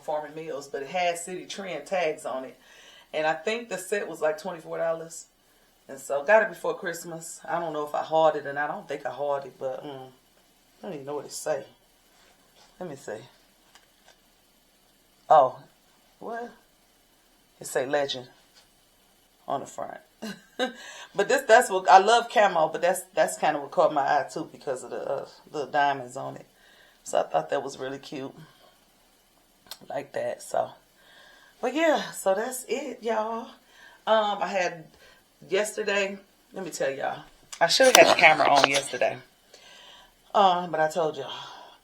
Performing Meals, but it had City Trend tags on it. And I think the set was like $24. And so got it before Christmas. I don't know if I hauled it, and I don't think I hauled it, but I don't even know what it say. Let me see. Oh, what? It say Legend on the front. But that's what I love, camo, but that's kind of what caught my eye too because of the diamonds on it. So I thought that was really cute, like that. So, but yeah, so that's it, y'all. I had yesterday. Let me tell y'all, I should have had the camera on yesterday, but I told y'all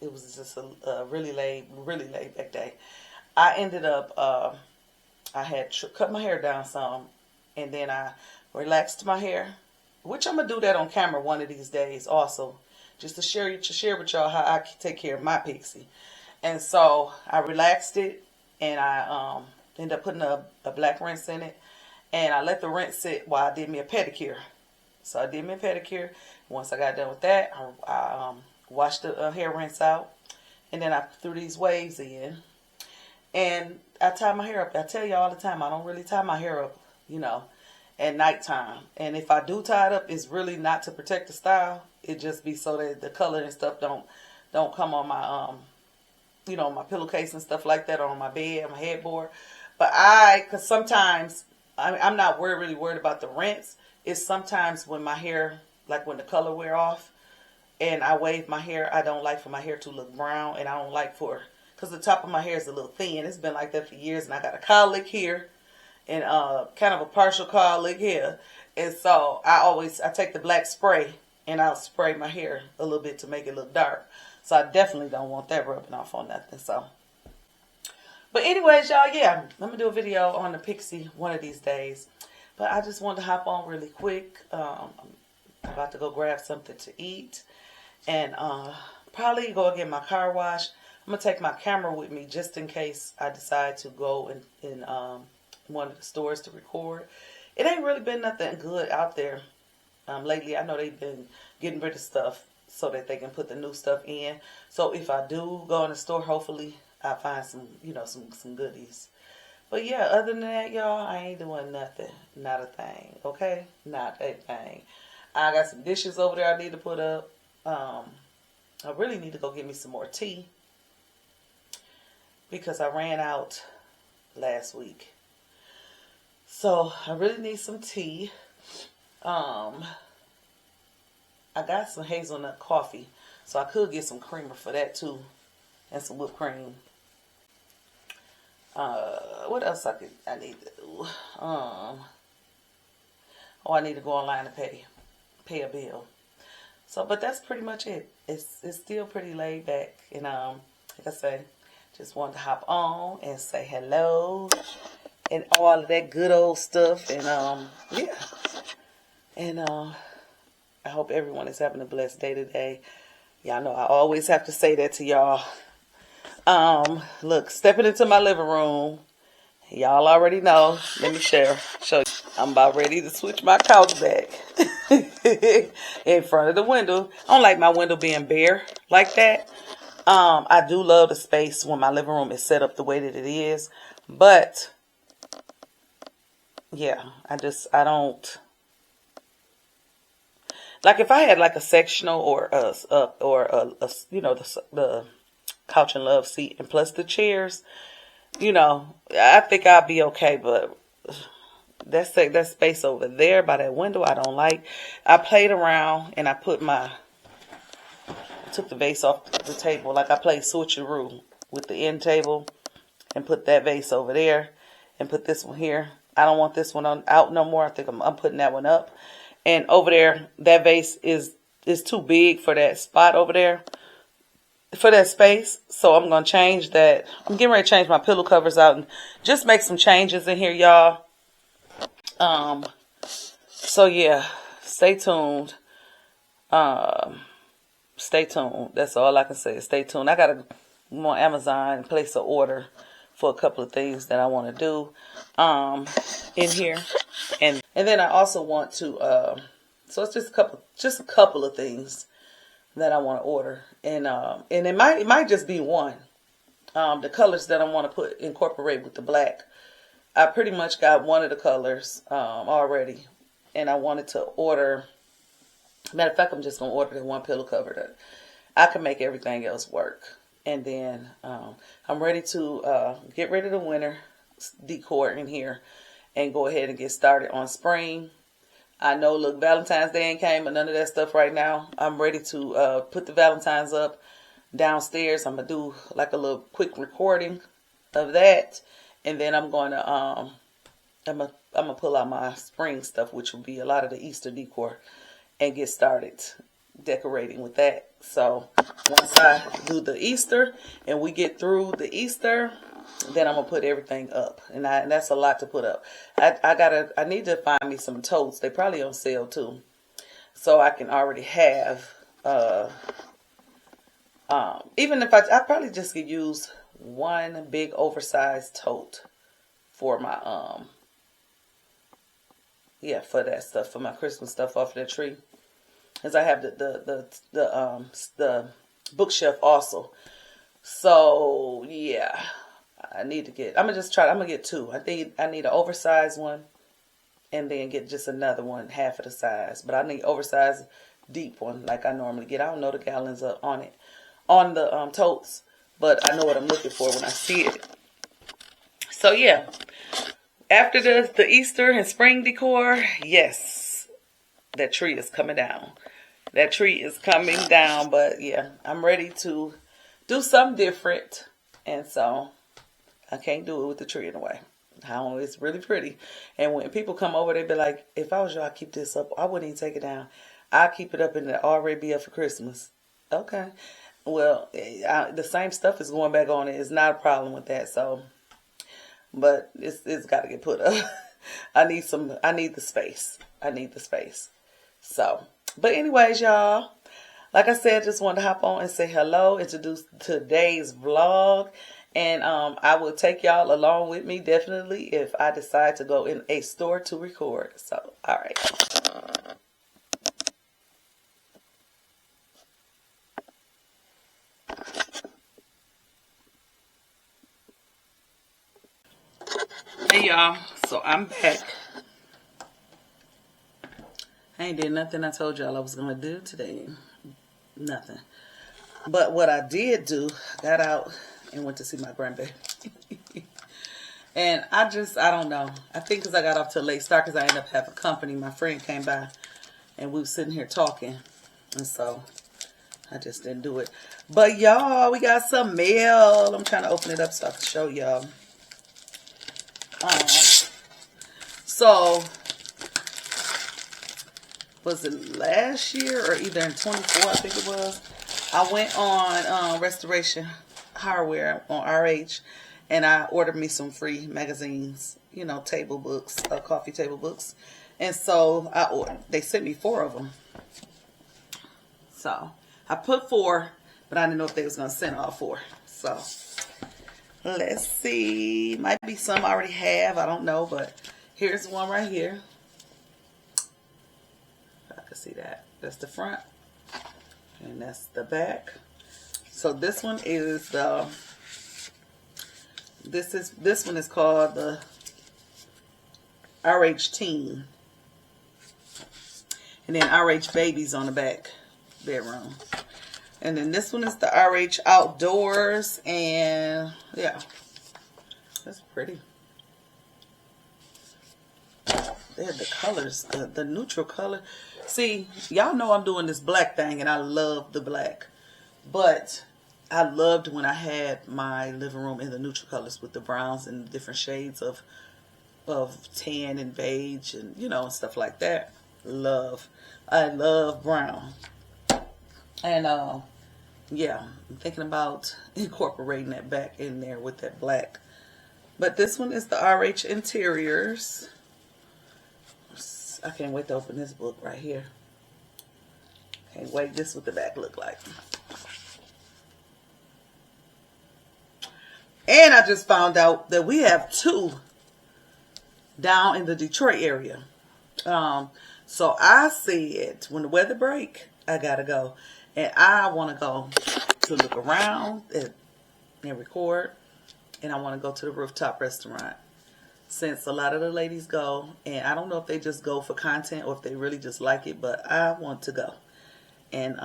it was just a really laid back day. I ended up I had cut my hair down some, and then I relaxed my hair, which I'm gonna do that on camera one of these days also, just to share with y'all how I take care of my pixie. And so I relaxed it, and I ended up putting a black rinse in it, and I let the rinse sit while I did me a pedicure. So I did me a pedicure. Once I got done with that, I washed the hair rinse out, and then I threw these waves in, and I tie my hair up. I tell you all the time, I don't really tie my hair up, at nighttime. And if I do tie it up, it's really not to protect the style. It just be so that the color and stuff don't come on my my pillowcase and stuff like that, or on my bed, on my headboard. But cause sometimes I'm not really worried about the rinse. It's sometimes when my hair, like when the color wear off, and I wave my hair, I don't like for my hair to look brown, and I don't like because the top of my hair is a little thin. It's been like that for years, and I got a cowlick here, and kind of a partial cowlick here. And so I take the black spray, and I'll spray my hair a little bit to make it look dark. So I definitely don't want that rubbing off on nothing. So, but anyways, y'all, yeah, I'm going to do a video on the pixie one of these days. But I just wanted to hop on really quick. I'm about to go grab something to eat, and probably go get my car wash. I'm going to take my camera with me just in case I decide to go in one of the stores to record. It ain't really been nothing good out there lately. I know they've been getting rid of stuff so that they can put the new stuff in. So if I do go in the store, hopefully I'll find some, some goodies. But yeah, other than that, y'all, I ain't doing nothing. Not a thing, okay? Not a thing. I got some dishes over there I need to put up. I really need to go get me some more tea, because I ran out last week. So I really need some tea. I got some hazelnut coffee, so I could get some creamer for that too, and some whipped cream. What else I need to do? I need to go online and pay a bill. So, but that's pretty much it. It's still pretty laid back, and like I say, just wanted to hop on and say hello and all of that good old stuff. And yeah. And I hope everyone is having a blessed day today. Y'all know I always have to say that to y'all. Look, stepping into my living room. Y'all already know. Let me show you. I'm about ready to switch my couch back in front of the window. I don't like my window being bare like that. I do love the space when my living room is set up the way that it is. But yeah, I don't like, if I had like a sectional or the couch and love seat and plus the chairs, I think I'll be okay. But that space over there by that window, I don't like. I played around and I took the vase off the table. Like, I played switcheroo with the end table and put that vase over there and put this one here. I don't want this one out no more. I think I'm putting that one up. And over there, that vase is too big for that spot over there, for that space. So I'm going to change that. I'm getting ready to change my pillow covers out and just make some changes in here, y'all. So yeah, stay tuned. Stay tuned. That's all I can say. Stay tuned. I got to go on Amazon and place an order for a couple of things that I want to do in here. And then I also want to so it's just a couple of things that I want to order. And it might just be one. the colors that I want to incorporate with the black. I pretty much got one of the colors already, and I wanted to order. Matter of fact, I'm just gonna order the one pillow cover that I can make everything else work. And then I'm ready to get rid of the winter decor in here and go ahead and get started on spring. I know, look, Valentine's Day ain't came, but none of that stuff right now. I'm ready to put the Valentines up downstairs. I'm gonna do like a little quick recording of that, and then I'm going to I'm gonna pull out my spring stuff, which will be a lot of the Easter decor, and get started decorating with that. So once I do the Easter and we get through the Easter, then I'm gonna put everything up, and that's a lot to put up. I need to find me some totes. They probably on sale too, so I can already have. Even if I probably just could use one big oversized tote for my for that stuff, for my Christmas stuff off the tree, because I have the bookshelf also. So yeah. I need to get. I'm gonna get two. I need an oversized one, and then get just another one half of the size. But I need oversized, deep one like I normally get. I don't know the gallons up on it, on the totes, but I know what I'm looking for when I see it. So yeah, after the Easter and spring decor, yes, that tree is coming down. That tree is coming down. But yeah, I'm ready to do something different, and so. I can't do it with the tree in the way. It's really pretty. And when people come over, they be like, if I was you, I'd keep this up. I wouldn't even take it down. I'd keep it up and it already be up for Christmas. Okay. Well, the same stuff is going back on it. It's not a problem with that. So, but it's got to get put up. I need the space. I need the space. So, but anyways, y'all, like I said, just wanted to hop on and say hello, introduce today's vlog. And I will take y'all along with me, definitely, if I decide to go in a store to record. So, all right. Hey, y'all. So, I'm back. I ain't did nothing I told y'all I was going to do today. Nothing. But what I did do, got out and went to see my grandbaby. And I don't know. I think because I got off to a late start because I ended up having company. My friend came by and we were sitting here talking. And so I just didn't do it. But y'all, we got some mail. I'm trying to open it up so I can show y'all. So, was it last year or either in 24, I think it was? I went on Restoration Hardware on RH, and I ordered me some free magazines, table books, coffee table books. And so they sent me 4 of them. So I put 4, but I didn't know if they was going to send all 4. So let's see. Might be some I already have. I don't know, but here's one right here. If I can see that. That's the front. And that's the back. So this one is this one is called the RH Teen. And then RH Babies on the back bedroom. And then this one is the RH Outdoors, and yeah. That's pretty. They have the colors, the neutral color. See, y'all know I'm doing this black thing, and I love the black. But I loved when I had my living room in the neutral colors with the browns and different shades of tan and beige and, and stuff like that. I love brown. And, yeah, I'm thinking about incorporating that back in there with that black. But this one is the RH Interiors. I can't wait to open this book right here. Can't wait. This is what the back look like. And I just found out that we have 2 down in the Detroit area. So I said, when the weather break, I gotta go. And I want to go to look around at and record, and I want to go to the rooftop restaurant. Since a lot of the ladies go, and I don't know if they just go for content or if they really just like it, but I want to go and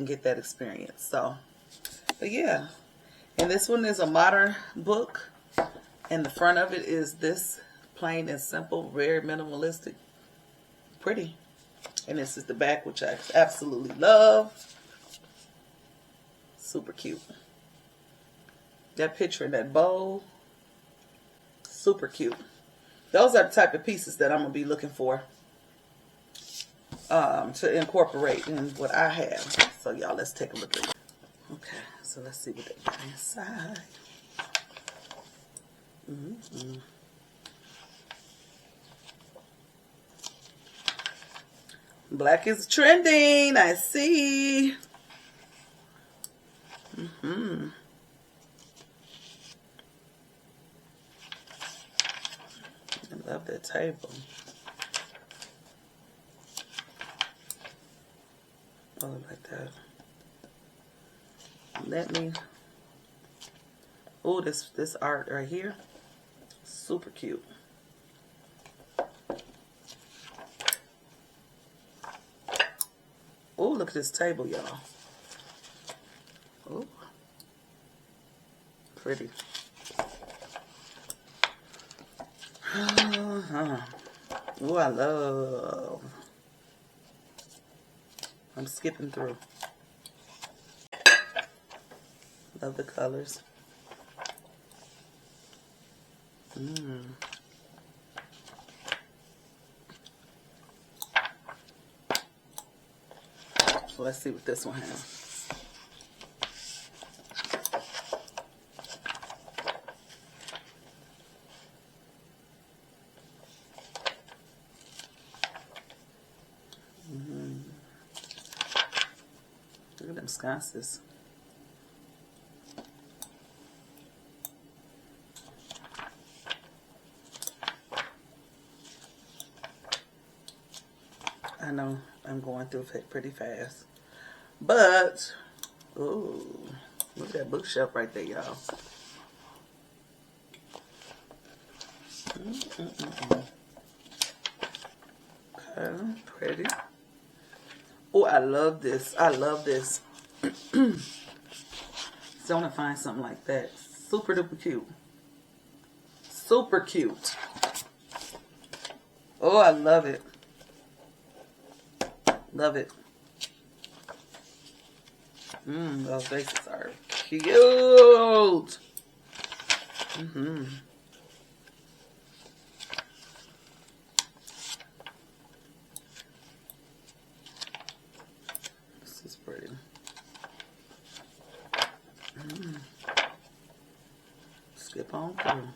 get that experience. So, but yeah, and this one is a modern book, and the front of it is this plain and simple, very minimalistic, pretty, and this is the back, which I absolutely love. Super cute. That picture in that bowl. Super cute. Those are the type of pieces that I'm going to be looking for to incorporate in what I have. So y'all, let's take a look at it. Okay, so let's see what they got inside. Black is trending, I see. I love that table. Oh, like that. Let me. Oh, this art right here, super cute. Oh, look at this table, y'all. Oh, pretty. Oh, I love. I'm skipping through. Love the colors. Well, let's see what this one has. Look at them sconces. I know I'm going through it pretty fast, but ooh, look at that bookshelf right there, y'all. Okay, pretty. Oh, I love this. I love this. So I want to find something like that. Super duper cute. Super cute. Oh, I love it. Love it. Those faces are cute. This is pretty. Skip on through.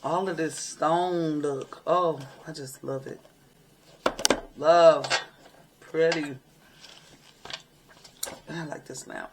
All of this stone look. Oh, I just love it. Love. Pretty. I like this lamp.